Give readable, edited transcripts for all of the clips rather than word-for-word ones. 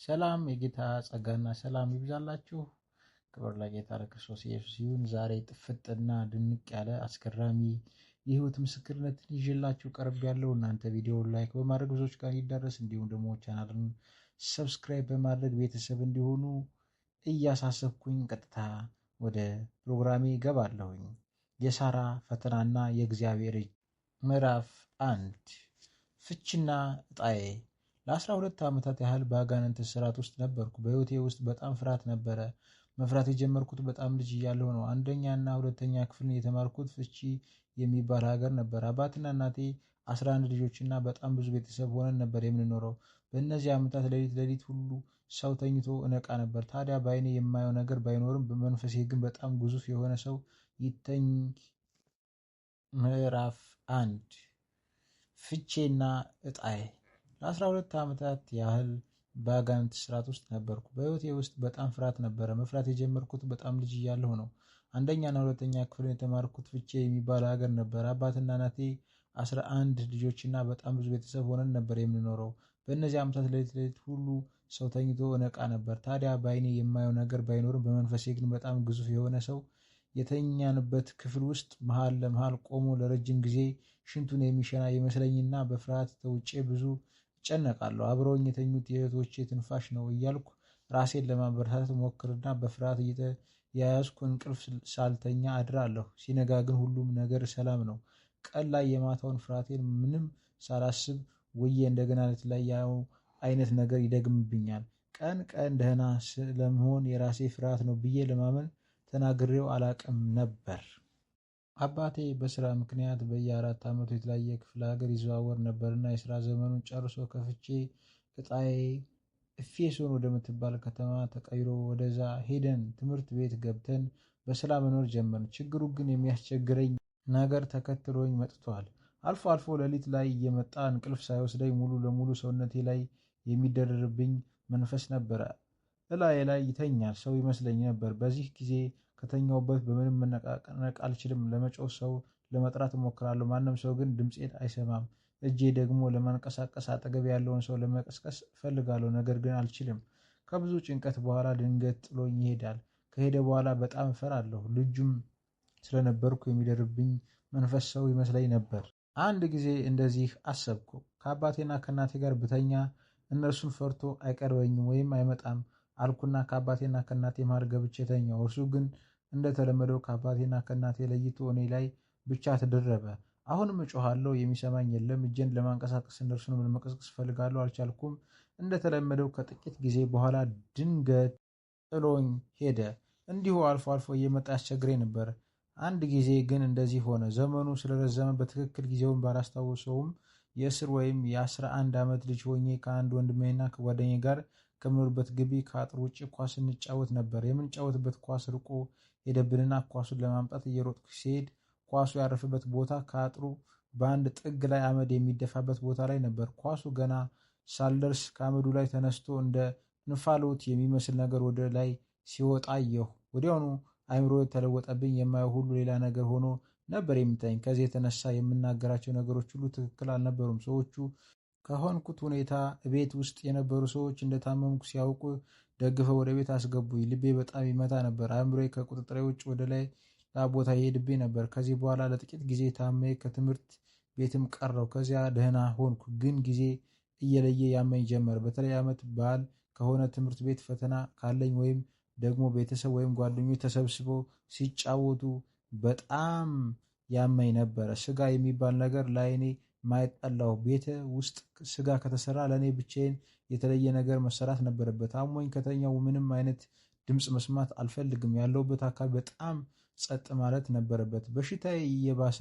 ሰላም የጌታ ጸጋና ሰላም ይብዛላችሁ። ክብር ለጌታ ለክርስቶስ ኢየሱስ ይሁን። ዛሬ ጥፍጥና ድንቅ ያለ አስገራሚ የህይወት ምስክርነትን ይዤላችሁ ቀርብ ያለው እናንተ ቪዲዮውን ላይክ በማድረግ ብዙዎች ጋር ይዳረስ፣ እንዲሁም ደግሞ ቻናልን ሰብስክራይብ በማድረግ ቤተሰብ እንዲሆኑ እያሳሰብኩኝ ቀጥታ ወደ ፕሮግራሜ ገባለሁኝ። የሳራ ፈተናና የእግዚአብሔር እጅ ምዕራፍ 1 ፍቺና ዕጣዬ። ለ12 ዓመታት ያህል በአጋንንት እስራት ውስጥ ነበርኩ። በህይወቴ ውስጥ በጣም ፍርሃት ነበረ። መፍራት የጀመርኩት በጣም ልጅ እያለሁ ነው። አንደኛና ሁለተኛ ክፍልን የተማርኩት ፍቺ የሚባል ሀገር ነበር። አባትና እናቴ 11 ልጆችና በጣም ብዙ ቤተሰብ ሆነን ነበር የምንኖረው። በእነዚህ ዓመታት ሌሊት ሁሉ ሰው ተኝቶ እነቃ ነበር። ታዲያ በአይኔ የማየው ነገር ባይኖርም በመንፈሴ ግን በጣም ግዙፍ የሆነ ሰው ይተኝ። ምዕራፍ 1 ፍቼና ዕጣዬ። ለ12 ዓመታት ያህል በአጋንንት እስራት ውስጥ ነበርኩ። በህይወቴ ውስጥ በጣም ፍርሃት ነበረ። መፍራት የጀመርኩት በጣም ልጅ እያለሁ ነው። አንደኛና ሁለተኛ ክፍል የተማርኩት ፍቼ የሚባል ሀገር ነበር። አባትና እናቴ 11 ልጆችና በጣም ብዙ ቤተሰብ ሆነን ነበር የምንኖረው። በእነዚህ ዓመታት ሌሊት ሁሉ ሰው ተኝቶ እነቃ ነበር። ታዲያ በአይኔ የማየው ነገር ባይኖርም በመንፈሴ ግን በጣም ግዙፍ የሆነ ሰው የተኛንበት ክፍል ውስጥ መሃል ለመሃል ቆሞ ለረጅም ጊዜ ሽንቱን የሚሸና ይመስለኝና በፍርሃት ተውጬ ብዙ እጨነቃለሁ። አብረውኝ የተኙት የእህቶቼ ትንፋሽ ነው እያልኩ ራሴን ለማበረታታት ሞክርና በፍርሃት እየተያያዝኩ እንቅልፍ ሳልተኛ አድራለሁ። ሲነጋ ግን ሁሉም ነገር ሰላም ነው። ቀን ላይ የማታውን ፍርሃቴን ምንም ሳላስብ ውዬ እንደገና ለተለያዩ አይነት ነገር ይደግምብኛል። ቀን ደህና ስለመሆን የራሴ ፍርሃት ነው ብዬ ለማመን ተናግሬው አላቅም ነበር። አባቴ በስራ ምክንያት በየ4 ዓመቱ የተለያየ ክፍለ ሀገር ይዘዋወር ነበርና የስራ ዘመኑን ጨርሶ ከፍቼ ዕጣዬ ኤፌሶን ወደምትባል ከተማ ተቀይሮ ወደዛ ሄደን ትምህርት ቤት ገብተን በሰላም መኖር ጀመርን። ችግሩ ግን የሚያስቸግረኝ ነገር ተከትሎኝ መጥቷል። አልፎ አልፎ ሌሊት ላይ እየመጣ እንቅልፍ ሳይወስደኝ ሙሉ ለሙሉ ሰውነቴ ላይ የሚደርብኝ መንፈስ ነበረ። እላዬ ላይ ይተኛል ሰው ይመስለኝ ነበር። በዚህ ጊዜ ከተኛውበት በምንም መነቃነቅ አልችልም። ለመጮህ ሰው ለመጥራት እሞክራለሁ። ማንም ሰው ግን ድምፄን አይሰማም። እጄ ደግሞ ለማንቀሳቀስ አጠገብ ያለውን ሰው ለመቀስቀስ እፈልጋለሁ፣ ነገር ግን አልችልም። ከብዙ ጭንቀት በኋላ ድንገት ጥሎኝ ይሄዳል። ከሄደ በኋላ በጣም እፈራለሁ። ልጁም ስለነበርኩ የሚደርብኝ መንፈስ ሰው ይመስለኝ ነበር። አንድ ጊዜ እንደዚህ አሰብኩ። ከአባቴና ከእናቴ ጋር ብተኛ እነርሱን ፈርቶ አይቀርበኝም ወይም አይመጣም አልኩና ከአባቴና ከእናቴ መሃል ገብቼ ተኛው። እርሱ ግን እንደተለመደው ከአባቴና ከእናቴ ለይቶ እኔ ላይ ብቻ ተደረበ። አሁንም እጮሃለሁ፣ የሚሰማኝ የለም። እጄን ለማንቀሳቀስ እነርሱንም ለመቀስቀስ እፈልጋለሁ፣ አልቻልኩም። እንደተለመደው ከጥቂት ጊዜ በኋላ ድንገት ጥሎኝ ሄደ። እንዲሁ አልፎ አልፎ እየመጣ ያስቸግረኝ ነበር። አንድ ጊዜ ግን እንደዚህ ሆነ። ዘመኑ ስለረዘመ በትክክል ጊዜውን ባላስታውሰውም የእስር ወይም የ11 ዓመት ልጅ ሆኜ ከአንድ ወንድሜና ከጓደኛዬ ጋር ከምኖርበት ግቢ ከአጥር ውጭ ኳስ እንጫወት ነበር። የምንጫወትበት ኳስ ርቆ ሄደብንና ኳሱን ለማምጣት እየሮጥኩ ሲሄድ ኳሱ ያረፈበት ቦታ ከአጥሩ በአንድ ጥግ ላይ አመድ የሚደፋበት ቦታ ላይ ነበር። ኳሱ ገና ሳልደርስ ከአመዱ ላይ ተነስቶ እንደ እንፋሎት የሚመስል ነገር ወደ ላይ ሲወጣ አየሁ። ወዲያውኑ አይምሮዬ ተለወጠብኝ። የማየው ሁሉ ሌላ ነገር ሆኖ ነበር የሚታየኝ። ከዚህ የተነሳ የምናገራቸው ነገሮች ሁሉ ትክክል አልነበሩም። ሰዎቹ ከሆንኩት ሁኔታ ቤት ውስጥ የነበሩ ሰዎች እንደታመምኩ ሲያውቁ ደግፈው ወደ ቤት አስገቡኝ። ልቤ በጣም ይመታ ነበር። አእምሮዬ ከቁጥጥሬ ውጭ ወደ ሌላ ቦታ ይሄድብኝ ነበር። ከዚህ በኋላ ለጥቂት ጊዜ ታሜ ከትምህርት ቤትም ቀረው። ከዚያ ደህና ሆንኩ፣ ግን ጊዜ እየለየ ያመኝ ጀመር። በተለይ ዓመት በዓል ከሆነ ትምህርት ቤት ፈተና ካለኝ ወይም ደግሞ ቤተሰብ ወይም ጓደኞች ተሰብስበው ሲጫወቱ በጣም ያመኝ ነበረ። ስጋ የሚባል ነገር ለዓይኔ ማየት ጠላሁ። ቤተ ውስጥ ስጋ ከተሰራ ለእኔ ብቻዬን የተለየ ነገር መሰራት ነበረበት። አሞኝ ከተኛው ምንም አይነት ድምፅ መስማት አልፈልግም። ያለሁበት አካባቢ በጣም ጸጥ ማለት ነበረበት። በሽታዬ እየባሰ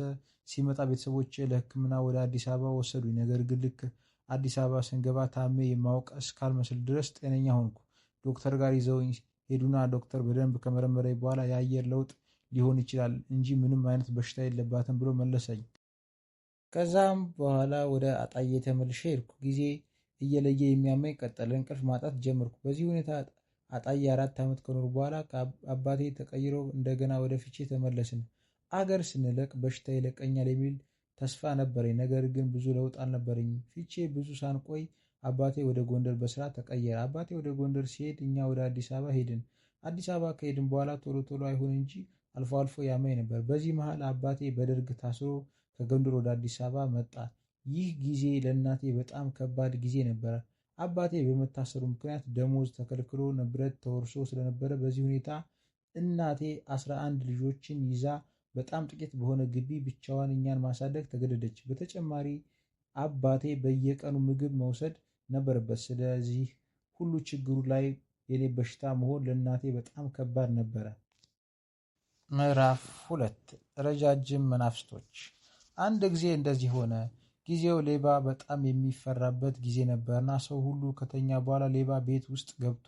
ሲመጣ ቤተሰቦቼ ለሕክምና ወደ አዲስ አበባ ወሰዱኝ። ነገር ግን ልክ አዲስ አበባ ስንገባ ታሜ የማውቅ እስካልመስል ድረስ ጤነኛ ሆንኩ። ዶክተር ጋር ይዘውኝ ሄዱና ዶክተር በደንብ ከመረመረኝ በኋላ የአየር ለውጥ ሊሆን ይችላል እንጂ ምንም አይነት በሽታ የለባትም ብሎ መለሰኝ። ከዛም በኋላ ወደ አጣዬ ተመልሼ ሄድኩ። ጊዜ እየለየ የሚያመኝ ቀጠለ። እንቅልፍ ማጣት ጀመርኩ። በዚህ ሁኔታ አጣዬ 4 ዓመት ከኖር በኋላ አባቴ ተቀይሮ እንደገና ወደ ፍቼ ተመለስን። አገር ስንለቅ በሽታ ይለቀኛል የሚል ተስፋ ነበረኝ። ነገር ግን ብዙ ለውጥ አልነበረኝም። ፍቼ ብዙ ሳንቆይ አባቴ ወደ ጎንደር በስራ ተቀየረ። አባቴ ወደ ጎንደር ሲሄድ እኛ ወደ አዲስ አበባ ሄድን። አዲስ አበባ ከሄድን በኋላ ቶሎ ቶሎ አይሆን እንጂ አልፎ አልፎ ያመኝ ነበር። በዚህ መሃል አባቴ በደርግ ታስሮ ከጎንደር ወደ አዲስ አበባ መጣ። ይህ ጊዜ ለእናቴ በጣም ከባድ ጊዜ ነበረ። አባቴ በመታሰሩ ምክንያት ደሞዝ ተከልክሎ ንብረት ተወርሶ ስለነበረ በዚህ ሁኔታ እናቴ 11 ልጆችን ይዛ በጣም ጥቂት በሆነ ግቢ ብቻዋን እኛን ማሳደግ ተገደደች። በተጨማሪ አባቴ በየቀኑ ምግብ መውሰድ ነበረበት። ስለዚህ ሁሉ ችግሩ ላይ የኔ በሽታ መሆን ለእናቴ በጣም ከባድ ነበረ። ምዕራፍ 2 ረጃጅም መናፍስቶች። አንድ ጊዜ እንደዚህ ሆነ። ጊዜው ሌባ በጣም የሚፈራበት ጊዜ ነበርና ሰው ሁሉ ከተኛ በኋላ ሌባ ቤት ውስጥ ገብቶ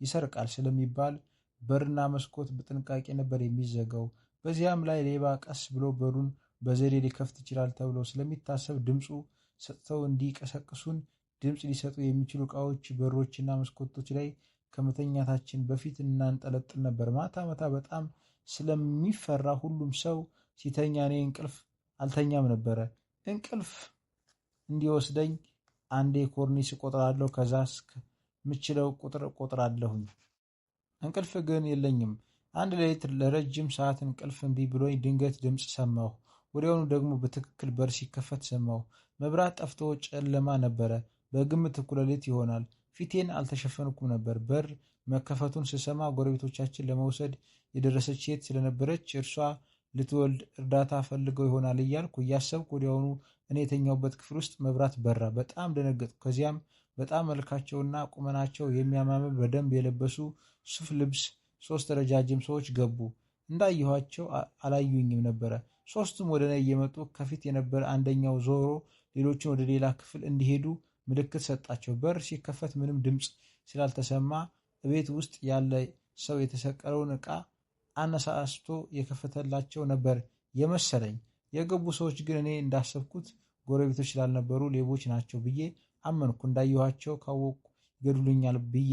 ይሰርቃል ስለሚባል በርና መስኮት በጥንቃቄ ነበር የሚዘጋው። በዚያም ላይ ሌባ ቀስ ብሎ በሩን በዘዴ ሊከፍት ይችላል ተብሎ ስለሚታሰብ ድምፁ ሰጥተው እንዲቀሰቅሱን ድምፅ ሊሰጡ የሚችሉ ዕቃዎች በሮችና መስኮቶች ላይ ከመተኛታችን በፊት እናንጠለጥል ነበር። ማታ ማታ በጣም ስለሚፈራ ሁሉም ሰው ሲተኛ እኔ እንቅልፍ አልተኛም ነበረ። እንቅልፍ እንዲወስደኝ አንዴ ኮርኒስ እቆጥራለሁ፣ ከዛ ምችለው ቁጥር እቆጥራለሁኝ። እንቅልፍ ግን የለኝም። አንድ ሌሊት ለረጅም ሰዓት እንቅልፍ እምቢ ብሎኝ ድንገት ድምፅ ሰማሁ። ወዲያውኑ ደግሞ በትክክል በር ሲከፈት ሰማሁ። መብራት ጠፍቶ ጨለማ ነበረ። በግምት እኩለ ሌሊት ይሆናል። ፊቴን አልተሸፈንኩም ነበር። በር መከፈቱን ስሰማ ጎረቤቶቻችን ለመውሰድ የደረሰች ሴት ስለነበረች እርሷ ልትወልድ እርዳታ ፈልገው ይሆናል እያልኩ እያሰብኩ ወዲያውኑ እኔ የተኛሁበት ክፍል ውስጥ መብራት በራ። በጣም ደነገጥኩ። ከዚያም በጣም መልካቸውና ቁመናቸው የሚያማምር በደንብ የለበሱ ሱፍ ልብስ 3 ረጃጅም ሰዎች ገቡ። እንዳየኋቸው አላዩኝም ነበረ። ሶስቱም ወደ እኔ እየመጡ ከፊት የነበረ አንደኛው ዞሮ ሌሎችን ወደ ሌላ ክፍል እንዲሄዱ ምልክት ሰጣቸው። በር ሲከፈት ምንም ድምፅ ስላልተሰማ እቤት ውስጥ ያለ ሰው የተሰቀለውን ዕቃ አነሳስቶ የከፈተላቸው ነበር የመሰለኝ። የገቡ ሰዎች ግን እኔ እንዳሰብኩት ጎረቤቶች ስላልነበሩ ሌቦች ናቸው ብዬ አመንኩ። እንዳየኋቸው ካወቁ ይገድሉኛል ብዬ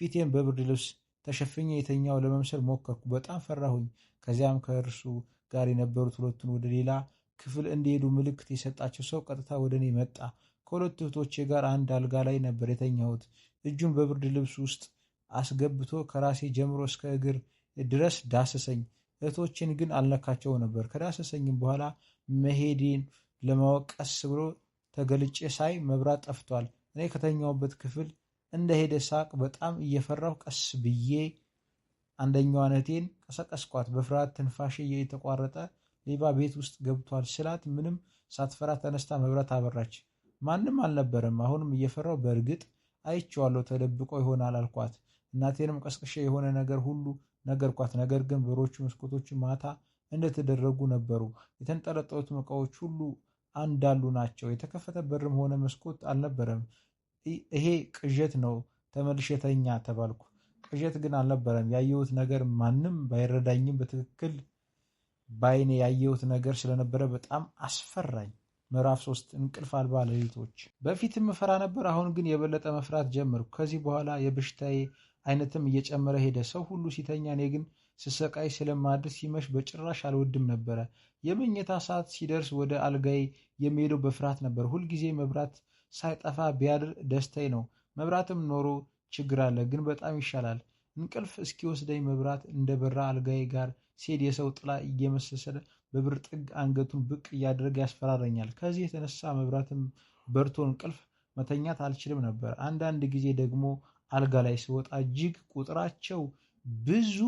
ፊቴን በብርድ ልብስ ተሸፍኜ የተኛው ለመምሰል ሞከርኩ። በጣም ፈራሁኝ። ከዚያም ከእርሱ ጋር የነበሩት ሁለቱን ወደ ሌላ ክፍል እንዲሄዱ ምልክት የሰጣቸው ሰው ቀጥታ ወደ እኔ መጣ። ከሁለት እህቶቼ ጋር አንድ አልጋ ላይ ነበር የተኛሁት። እጁን በብርድ ልብስ ውስጥ አስገብቶ ከራሴ ጀምሮ እስከ እግር ድረስ ዳሰሰኝ። እህቶቼን ግን አልነካቸው ነበር። ከዳሰሰኝም በኋላ መሄዴን ለማወቅ ቀስ ብሎ ተገልጬ ሳይ መብራት ጠፍቷል። እኔ ከተኛሁበት ክፍል እንደሄደ ሳቅ። በጣም እየፈራሁ ቀስ ብዬ አንደኛዋን እህቴን ቀሰቀስኳት። በፍርሃት ትንፋሽ እየተቋረጠ ሌባ ቤት ውስጥ ገብቷል ስላት ምንም ሳትፈራ ተነስታ መብራት አበራች። ማንም አልነበረም። አሁንም እየፈራሁ በእርግጥ አይቼዋለሁ፣ ተደብቆ ይሆናል አልኳት። እናቴንም ቀስቅሼ የሆነ ነገር ሁሉ ነገርኳት። ነገር ግን በሮቹ፣ መስኮቶቹ ማታ እንደተደረጉ ነበሩ። የተንጠለጠሉት ዕቃዎች ሁሉ አንዳሉ ናቸው። የተከፈተ በርም ሆነ መስኮት አልነበረም። ይሄ ቅዠት ነው፣ ተመልሼ ተኛ ተባልኩ። ቅዠት ግን አልነበረም። ያየሁት ነገር ማንም ባይረዳኝም በትክክል በዓይኔ ያየሁት ነገር ስለነበረ በጣም አስፈራኝ። ምዕራፍ 3 እንቅልፍ አልባ ሌሊቶች። በፊትም እፈራ ነበር፣ አሁን ግን የበለጠ መፍራት ጀመርኩ። ከዚህ በኋላ የበሽታዬ አይነትም እየጨመረ ሄደ። ሰው ሁሉ ሲተኛ እኔ ግን ስሰቃይ ስለማድር ሲመሽ በጭራሽ አልወድም ነበረ። የመኝታ ሰዓት ሲደርስ ወደ አልጋዬ የሚሄደው በፍርሃት ነበር። ሁልጊዜ መብራት ሳይጠፋ ቢያድር ደስታዬ ነው። መብራትም ኖሮ ችግር አለ፣ ግን በጣም ይሻላል። እንቅልፍ እስኪወስደኝ መብራት እንደበራ አልጋዬ ጋር ሲሄድ የሰው ጥላ እየመሰለ በብር ጥግ አንገቱን ብቅ እያደረገ ያስፈራረኛል። ከዚህ የተነሳ መብራትም በርቶ እንቅልፍ መተኛት አልችልም ነበር። አንዳንድ ጊዜ ደግሞ አልጋ ላይ ስወጣ እጅግ ቁጥራቸው ብዙ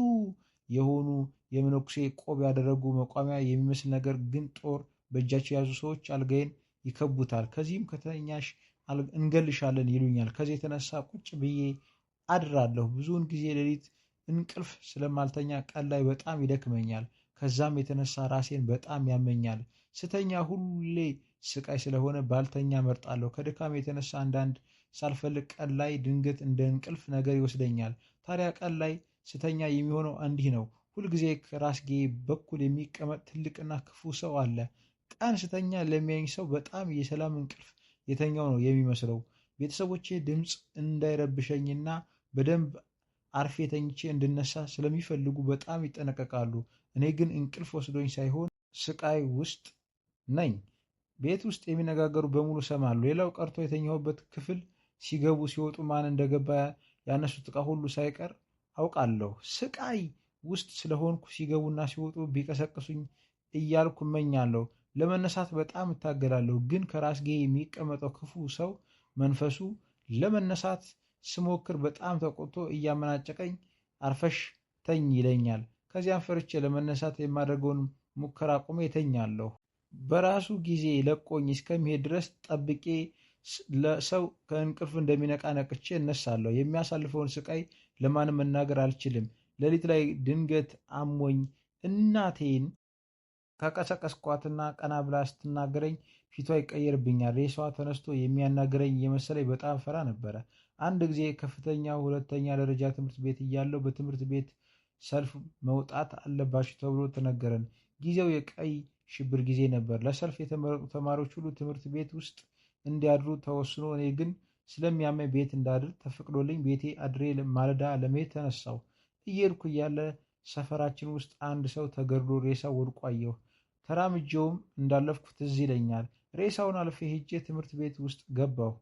የሆኑ የመነኩሴ ቆብ ያደረጉ መቋሚያ የሚመስል ነገር ግን ጦር በእጃቸው የያዙ ሰዎች አልጋዬን ይከቡታል። ከዚህም ከተኛሽ እንገልሻለን ይሉኛል። ከዚህ የተነሳ ቁጭ ብዬ አድራለሁ። ብዙውን ጊዜ ሌሊት እንቅልፍ ስለማልተኛ ቀን ላይ በጣም ይደክመኛል። ከዛም የተነሳ ራሴን በጣም ያመኛል። ስተኛ ሁሌ ስቃይ ስለሆነ ባልተኛ መርጣለሁ። ከድካም የተነሳ አንዳንድ ሳልፈልግ ቀን ላይ ድንገት እንደ እንቅልፍ ነገር ይወስደኛል። ታዲያ ቀን ላይ ስተኛ የሚሆነው እንዲህ ነው። ሁልጊዜ ከራስጌ በኩል የሚቀመጥ ትልቅና ክፉ ሰው አለ። ቀን ስተኛ ለሚያኝ ሰው በጣም የሰላም እንቅልፍ የተኛው ነው የሚመስለው። ቤተሰቦቼ ድምፅ እንዳይረብሸኝና በደንብ አርፌ ተኝቼ እንድነሳ ስለሚፈልጉ በጣም ይጠነቀቃሉ። እኔ ግን እንቅልፍ ወስዶኝ ሳይሆን ስቃይ ውስጥ ነኝ። ቤት ውስጥ የሚነጋገሩ በሙሉ ሰማሉ። ሌላው ቀርቶ የተኛሁበት ክፍል ሲገቡ ሲወጡ ማን እንደገባ ያነሱት ዕቃ ሁሉ ሳይቀር አውቃለሁ። ስቃይ ውስጥ ስለሆንኩ ሲገቡና ሲወጡ ቢቀሰቅሱኝ እያልኩ እመኛለሁ። ለመነሳት በጣም እታገላለሁ፣ ግን ከራስጌ የሚቀመጠው ክፉ ሰው መንፈሱ ለመነሳት ስሞክር በጣም ተቆጥቶ እያመናጨቀኝ አርፈሽ ተኝ ይለኛል። ከዚያም ፈርቼ ለመነሳት የማደርገውን ሙከራ አቁሜ እተኛለሁ። በራሱ ጊዜ ለቆኝ እስከሚሄድ ድረስ ጠብቄ ለሰው ከእንቅልፍ እንደሚነቃ ነቅቼ እነሳለሁ። የሚያሳልፈውን ስቃይ ለማንም መናገር አልችልም። ሌሊት ላይ ድንገት አሞኝ እናቴን ከቀሰቀስኳትና ቀና ብላ ስትናገረኝ ፊቷ ይቀየርብኛል። ሬሳዋ ተነስቶ የሚያናግረኝ የመሰለኝ በጣም ፈራ ነበረ። አንድ ጊዜ ከፍተኛ ሁለተኛ ደረጃ ትምህርት ቤት እያለሁ በትምህርት ቤት ሰልፍ መውጣት አለባችሁ ተብሎ ተነገረን። ጊዜው የቀይ ሽብር ጊዜ ነበር። ለሰልፍ የተመረጡ ተማሪዎች ሁሉ ትምህርት ቤት ውስጥ እንዲያድሩ ተወስኖ እኔ ግን ስለሚያመኝ ቤት እንዳድር ተፈቅዶልኝ ቤቴ አድሬ ማለዳ ለመሄድ ተነሳሁ። እየሄድኩ እያለ ሰፈራችን ውስጥ አንድ ሰው ተገድሎ ሬሳው ወድቆ አየሁ። ተራምጄውም እንዳለፍኩ ትዝ ይለኛል። ሬሳውን አልፌ ሄጄ ትምህርት ቤት ውስጥ ገባሁ።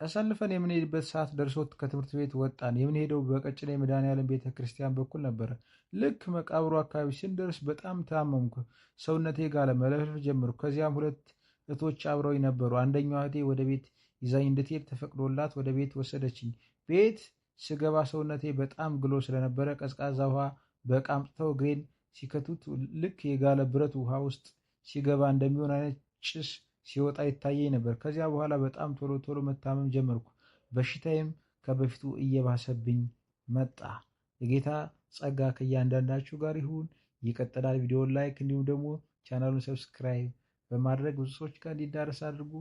ተሰልፈን የምንሄድበት ሰዓት ደርሶ ከትምህርት ቤት ወጣን። የምንሄደው በቀጭኔ መድኃኔዓለም ቤተ ክርስቲያን በኩል ነበረ። ልክ መቃብሩ አካባቢ ስንደርስ በጣም ታመምኩ። ሰውነቴ ጋለ፣ መለፍለፍ ጀመርኩ። ከዚያም ሁለት እህቶች አብረውኝ ነበሩ። አንደኛዋ እህቴ ወደ ቤት ይዛኝ እንድትሄድ ተፈቅዶላት ወደ ቤት ወሰደችኝ። ቤት ስገባ ሰውነቴ በጣም ግሎ ስለነበረ ቀዝቃዛ ውሃ በዕቃ አምጥተው እግሬን ሲከቱት ልክ የጋለ ብረት ውሃ ውስጥ ሲገባ እንደሚሆን አይነት ጭስ ሲወጣ ይታየኝ ነበር። ከዚያ በኋላ በጣም ቶሎ ቶሎ መታመም ጀመርኩ። በሽታዬም ከበፊቱ እየባሰብኝ መጣ። የጌታ ጸጋ ከእያንዳንዳችሁ ጋር ይሁን። ይቀጥላል። ቪዲዮውን ላይክ እንዲሁም ደግሞ ቻናሉን ሰብስክራይብ በማድረግ ብዙ ሰዎች ጋር እንዲዳረስ አድርጉ።